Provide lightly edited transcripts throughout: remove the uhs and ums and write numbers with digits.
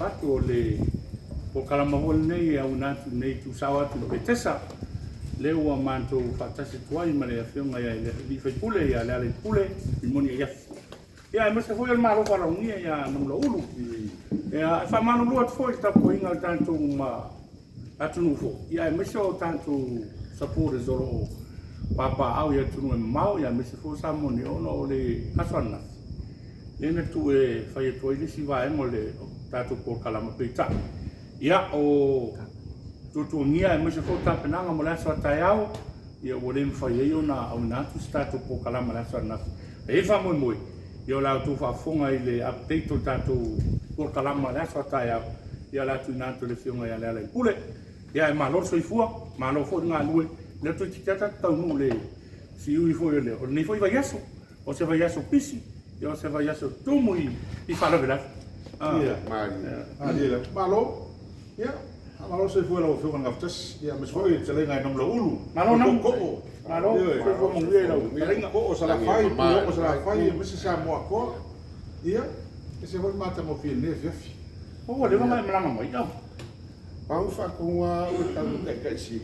whakatu o le po kalamahol nei au natu nei tu sawa tu PETESA le ua mantou whaatasi tuai ma le awhionga ia le whai pule ia le ale pule i moni ia ia e masa foi al malo para ungia ia nam LAULAU ia e whamanu lua tu foi tapo inga tanto ma atu nufo ia e masa o tanto sapore zoro papa au ia tunu e mau ia masa foi sa moni ono o le aswana Nena tu e whai tuai nisi wa e mo le tātou por kalama peita. Ia o tutuangia e mese fo tāpenanga mo le aso atai au, ia o le mwhai e o na au nātu si tātou por kalama le aso anafu. E wha moi moi, ia o lau tu whafonga i le update o tātou por kalama le aso atai au, ia la tu nātu le whionga ia le ala i pule. Ia e malo soi fua, malo fo ngā lue, le tu tikata tau nu le si ui fo i le, o nei fo i vai aso, o se vai aso pisi, Yo se vai aso tumu i whara vela. Ia, ia, malo, ia, malo se fuera o whiunga ngaftas, ia, mes foi te lenga i nom LAULAU. Malo nam koko. Malo, se fo mong ia lau. Lenga koko sa la fai, koko sa la fai, mes sa moa ko. Ia, e se foi mata mo fie ne fiafi. O le mama malanga mai tau. Pau whakonga o tau kai si.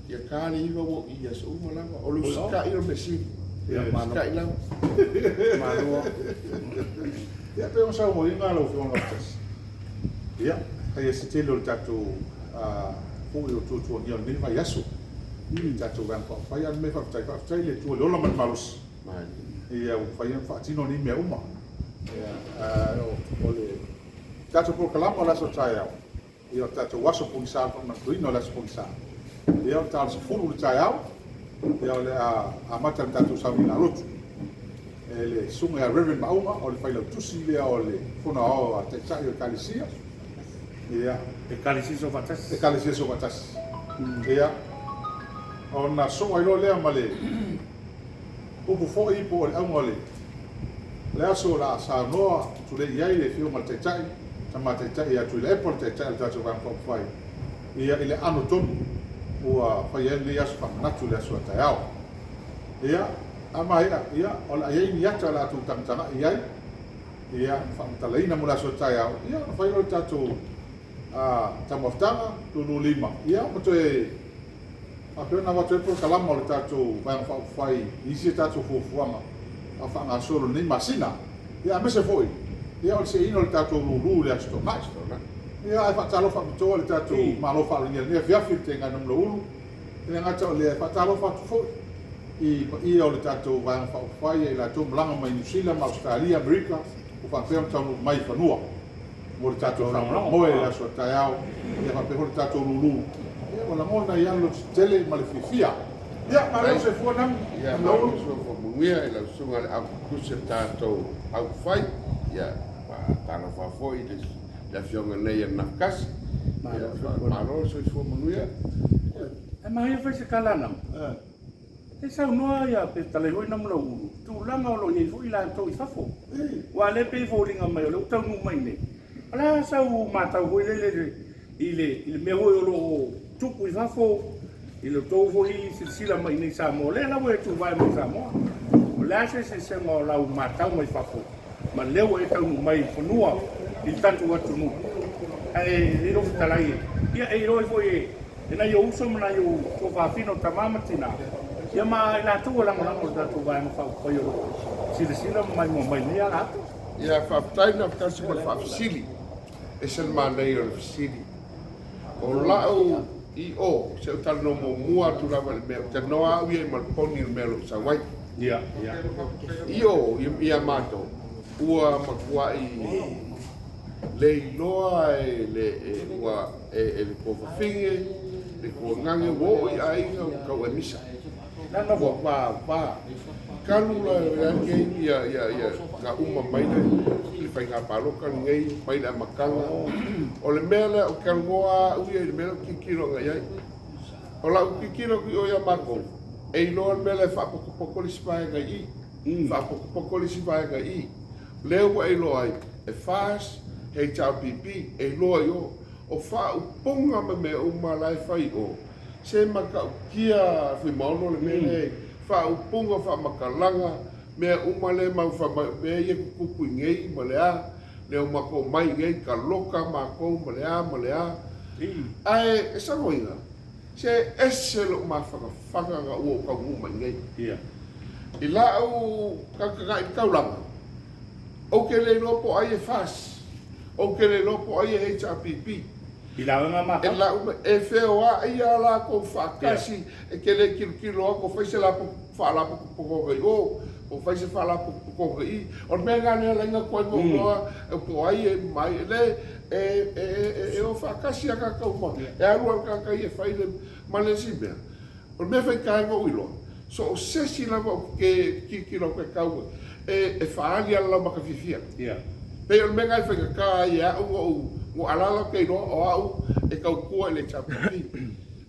Ia kāni iwa wo ia so malanga, o lu ska i o mesi. Ia ska i lau. Malo. Ia pe on sa mo inga lo whiunga ngaftas. Ia, kai e se telo le tātou fui o tūtua ngia ni vai aso. Tātou wang whai an me whaftai le tua le ola man malos. Ia whai an whaatino ni mea uma. Ia, o le tātou por kalama o laso tai au. Ia tātou waso punisa na tuina o laso punisa. Ia o tātou se furu le tai au. Ia o le a mata le tātou sauni na lotu. E le sunga a Reverend Mauma o le whailau tusi lea o le funa o a te tai o kalisia. Ia, E kalisi so fatas. e kalisia so watasi. Ia, o na so ai lo lea ma le upu fo i po o le aunga le. Le aso la sa noa tu le iai le fio ma te tai. Tama te tai atu i le epo te tai le tātou wang whai. Ia i le ano tonu. Ua whai e le aso whanganatu le aso a tai au. Ia, ama ia, o la iai ni ata la atu tangtanga iai. Ia, whamatalaina mo le aso a tai au. Ia, whai lo tātou tamaftanga tulu lima. Ia, mato e apena mato e por kalama o le tātou wang whai isi tātou fuafuanga. A whanga solo ni masina. Ia, mese foi. Ia, o se ino le tātou LULU le asto. Ia, e whatalo whakatoa le tātou malo whalingia. Ia, fiafi te ngā nom LAULAU. Ia, ngata o le whatalo whatu foi. Ia o le tātou wang whai e la tō mlanga mai New Zealand, Australia, Amerika. O whakpeam tau mai whanua. Mo le tātou whanua moe le aso tai au. Ia, whapeho le tātou LULU. Ia, o la ngona i alo tele ma le fifia. Ia, ma leo se fua nam. Ia, LAULAU so ko mungia i la sunga le au kuse tātou au whai. Ia, tāna whafoi le whionga nei na kasi. Ia, malo so i fua mungia. E mai e whai se kalana. E sau noa ia pe talehoi nam LAULAU. Tu langa o lo i fo i la tau i fafo. Wa le pe volinga mai o le utau nu mai ne. Ala sau matau hoi le i le mea hoi o lo tupu i fafo. I le tau hoi sila mai nei Samoa. Le lau e tu vai mai Samoa. O le ase se mo lau matau mai fafo. Ma leo e tau nu mai whanua i tantu atu nu. E rofi talai. Ia e roi foi e na yo uso mana yo ko whawhino tamamatina. Ia ma i la tua langa langa o tatu vai ma whau koi o sila mai mo mai nea atu. Ia, whaftai na whtasi mo le whafisili. E sen mānei o le fisili. O lau i o, se utala no mo mua tu rawa le mea. Te noa au ia i malponi le mea lo sa wai. Ia. I o, ia mātou. Ua makua i le iloa e le kōwhawhinge, le kua ngange wo i ainga o kau e misa. Nana Kua wo. pā. Kanula e ia ka uma mai le whai ngā pāloka ngei mai le makanga. O le mea le o kalungoa uia i le mea kikiro ngai ai. O la u kikiro ki o ia mako. E iloa le mea le whapokopoko le sipae ngai i. Whapokopoko le sipae ngai i. Leo wa e loa ai, e whaas, hei tau pipi, e loa i o. O wha uponga me umalai whai o. Se maka ukia whi maono le mele, wha uponga wha makalanga, mea umale mau wha mea ia kupupu i ngei, ma le a, leo mako mai ngai ka loka mako malea ai esa moinga se ese lo ma fanga nga o ka nguma ngai i la au ka ulanga o ke le lopo ai fas o ke le lopo ai HRPP i la nga ma e la e feo a ia la ko fakasi e ke le kilo ko fa se la fa la ko o fai se fala ko i o me ngane la nga ko mo po ai mai le o fa kasi ka ka mo e alu ka i fai le malesibe o me fai ka ngo ilo so se si la ke ki lo ka e fa ali la ma ka fifia pe o me ngai fai ka ia o ala ke no o au e ka ko le chapi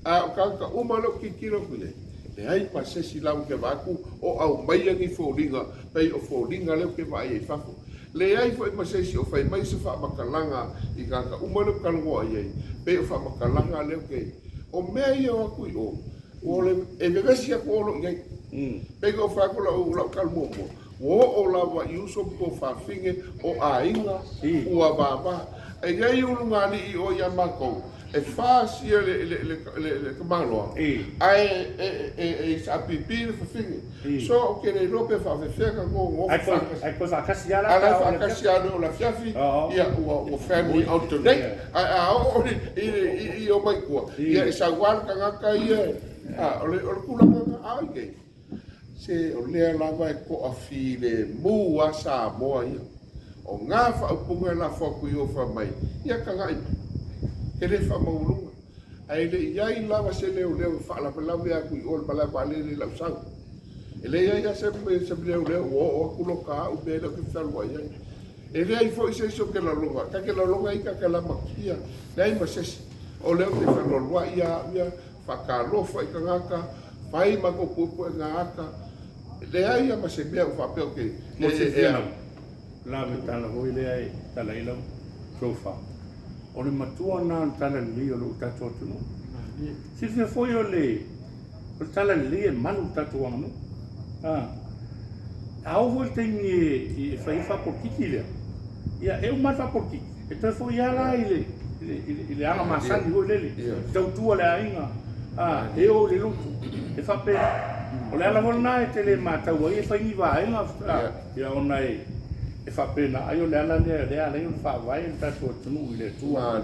a ka uma lo ki lo ku le ai pa se si lau ke vaku o au mai ani folinga pei o folinga le ke vai e fafu le ai foi pa se si o fai mai se fa makalanga i ka umano kalgo ai pei o fa makalanga le ke o me o ku o le e me si ko lo ngai pei o fa ko la kalmo o la wa yuso po fa finge o ainga o baba e ngai u ngani o ya mako e fasi le kamalo ai sa pipi fa fingi so ke le lope fa feka go ai cosa casiala ala casiano la fiafi ia o family out today i o mai ko ia sa wan ka ka ia o kula ka ai ke se o le la vai ko afile mu asa mo ia o nga fa punga la fa ku yo fa mai ia ka ngai e le fa maulunga ai le iai lava se leo fa la pala vea ku ol pala pale le la sang e le iai se leo o kulo ka u be lo ke fa lo iai e le ai fo se so ke la longa ka longa i ka la makia dai ma se o leo te fa lo ia fa ka lo fa ka ngaka fai ma ko pu ngaka le ai ma se be fa pe ke mo se fiana la metala ho ile ai tala ilo sofa o le matua na tala li o lo tato tunu si fe foi o le tala li e manu tato anu a o volte ni fai fa por kikile ia e o ma fa por kik e te foi ala ile anga masani ho lele tau tua le ainga e o le lutu e fa pe o le ala volna e te le mata o e fai ni va ainga ia ona e fa pena ai o le ala le ala i fa vai in tato tunu le tua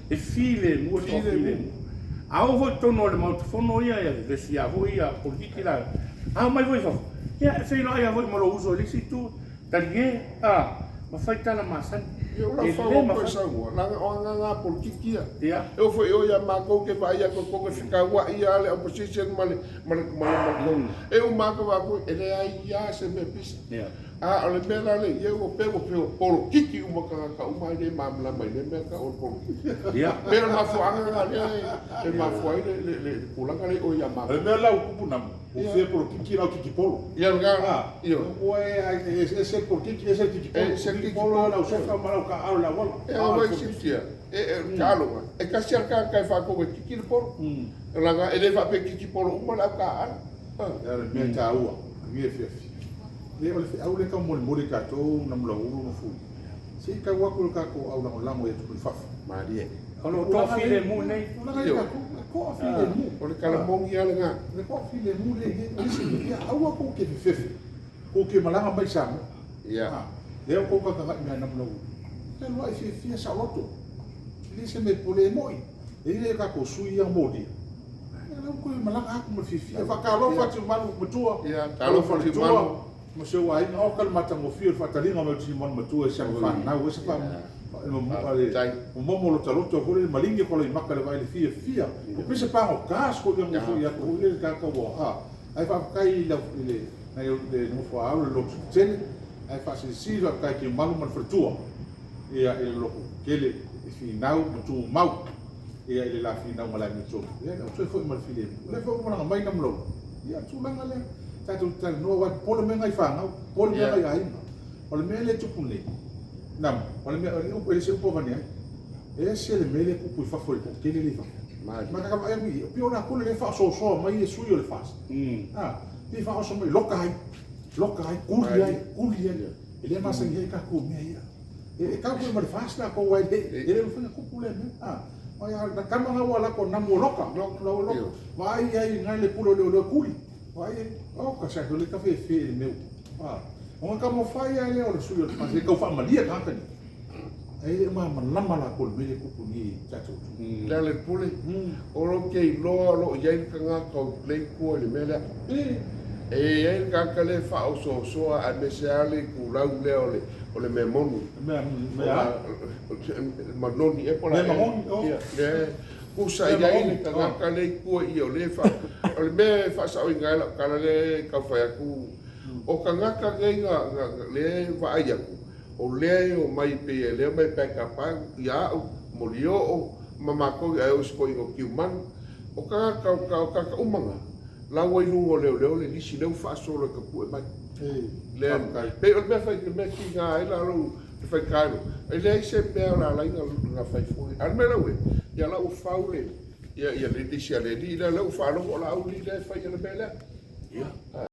e file mu file a o vo tono le mo fono ia e sia vo ia politica a mai voi fa ia se no ia voi mo lo uso le si tu talie ma fai tala masan eu la fa o mo sa o la o nga politica eu foi eu ia ma ko ke vai ia ko fica wa ia le opposition mal eu ma ko va ko ele ai ia se me pis ole mela le ye o pego por kiki uma ka uma de mamla mai le meka o por pero ma fo anga le ma fo le pulanga le o ya ma le mela o kupuna o fe por kiki la kiki polo ya nga io o ese por kiki ese kiki polo la o sofa mala ka au la wala o vai sitia calo e ka sia ka fa ko kiki polo la ele va pe kiki polo uma la ka ya le meta ua mi fe le ole au le ka mol mol ka to na mlo uru no fu se ka wa ko ka ko au na la mo e tu fa ma die ono to file mu nei ko file mu ole kala mo ia le nga le ko file mu le ya au ko ke fe ko ke malanga mai sa ya le ko ka ka na mlo le lo ai fe sa loto le se me pole moi e le ka ko sui ya modi na ko malanga ko mo fi fa ka lo fa tu malu mutua ya ka lo fa tu malu mo se wa ina o kal mata mo fio fatalinga mo ti mon matua sa fa na o se fa mo mo lo talo to hore malingi ko le makale vai le fia o pese pa o gas ko yo mo ya ko le ka ka wo ai fa kai la le na yo de no fo au lo ten ai fa si lo kai ki malu man frutua ia e lo ke le fi nau tu mau ia le la fi nau mala ni to ia no se fo mal file le fo mo na mai nam lo ia tu langa le tatu tal no wa polo me ngai fanga polo me ngai ai polo me le tu pune nam polo me o ko se po vania e se le me le ku fa fo ko ke le fa ma ka ba mi pio na ko le fa so mai e suio le fa ti fa so mai lokai kulia e le ma se ngai ka ku me ia kau ko ma fast na ko wai le fa ko pule ah ai na kama nga wala ko na moloka lo vai ai ngai le pulo le kuli vai o ka sa le ka fe meu ah o ka mo fai ai le o su yo ma se ko fa malia ka ka ai ma lama la ko le ko ni chato le pule o lo ke lo ia ka nga ko le ko le mele e ka ka le fa o so a me se ale ku la o le me monu ma noni e pola le ku sa ia ni ka le ku i o le fa o le me fa sa o ngai la ka le ka fa ku o ka nga ka le va ia ku o le o mai pe le mai pe ka pa ia mo lio o mama ko ai o sko i o ki man o ka umanga la wai lungo le lisi leu fa solo ka pu mai le pe o me fa que me ki nga ai la lo fa caro e le se pe la nga fa fu al me la we ya la u fa ule ya le disi ale di la u fa lo la u li le fa ya le bela